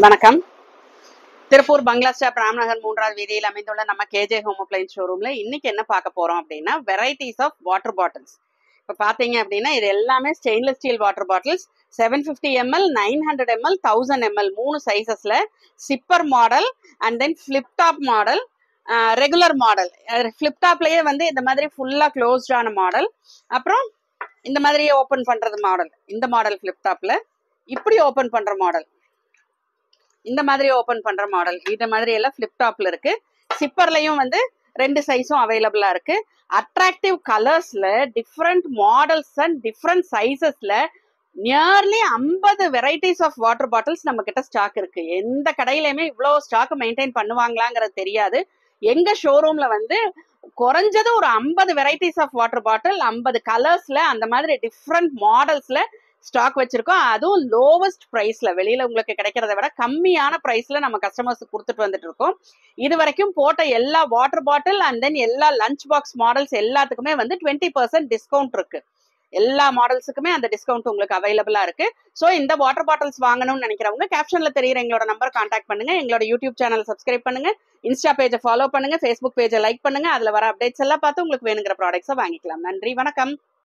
வணக்கம். திருப்பூர் பங்களா ஸ்டாப் ராம்நகர் 3வது வீதியில் அமைந்துள்ள நம்ம கேஜே ஹோம் அப்ளையன்ஸ் ஷோரூம்ல இன்னைக்கு என்ன பார்க்க போறோம் அப்படின்னா வெரைட்டிஸ் ஆஃப் வாட்டர் பாட்டில்ஸ். இப்போ பார்த்தீங்க அப்படின்னா இது எல்லாமே stainless steel water bottles 750 ml, 900 ml, 1000 ml 3 சைசஸ்ல sipper model and then flip top model, regular model. Flip டாப்லயே வந்து இந்த மாதிரி ஃபுல்லா க்ளோஸ்டான மாடல், அப்புறம் இந்த மாதிரி ஓப்பன் பண்றது மாடல். இந்த மாடல் ஃபிளிப் டாப்ல இப்படி ஓப்பன் பண்ற மாடல், இந்த மாதிரி ஓபன் பண்ற மாடல், இந்த மாதிரி எல்லாம் ஃபிளிப் டாப்ல இருக்கு. சிப்பர்லயும் வந்து 2 சைஸும் அவைலபிளா இருக்கு. அட்ராக்டிவ் கலர்ஸ்ல டிஃப்ரெண்ட் மாடல்ஸ் அண்ட் டிஃப்ரெண்ட் சைசஸ்ல nearly 50 varieties of water bottles நம்ம கிட்ட ஸ்டாக் இருக்கு. எந்த கடையிலுமே இவ்வளவு ஸ்டாக் மெயின்டைன் பண்ணுவாங்களாங்கிறது தெரியாது. எங்க ஷோரூம்ல வந்து குறைஞ்சது ஒரு 50 வெரைட்டிஸ் ஆஃப் வாட்டர் பாட்டில், 50 கலர்ஸ்ல, அந்த மாதிரி டிஃப்ரெண்ட் மாடல்ஸ்ல ஸ்டாக் வச்சிருக்கோம். அதுவும் லோவஸ்ட் பிரைஸ்ல, வெளியில உங்களுக்கு கிடைக்கிறத விட கம்மியான பிரைஸ்ல நம்ம கஸ்டமர்ஸ் கொடுத்துட்டு வந்துட்டு இருக்கோம். இது வரைக்கும் போட்ட எல்லா வாட்டர் பாட்டில் அண்ட் தென் எல்லா லஞ்ச் பாக்ஸ் மாடல்ஸ் எல்லாத்துக்குமே வந்து 20% டிஸ்கவுண்ட் இருக்கு. எல்லா மாடல்ஸுக்குமே அந்த டிஸ்கவுண்ட் உங்களுக்கு அவைலபிளா இருக்கு. ஸோ இந்த வாட்டர் பாட்டில்ஸ் வாங்கணும்னு நினைக்கிறவங்க கேப்ஷன்ல தெரியுற எங்களோட நம்பர் கான்டாக்ட் பண்ணுங்க. எங்களோட யூடியூப் சேனல் சப்ஸ்கிரைப் பண்ணுங்க, இன்ஸ்டா பேஜை ஃபாலோ பண்ணுங்க, ஃபேஸ்புக் பேஜை லைக் பண்ணுங்க. அதுல வர அப்டேட்ஸ் எல்லாம் பார்த்து உங்களுக்கு வேணுங்கிற ப்ராடக்ட்ஸை வாங்கிக்கலாம். நன்றி, வணக்கம்.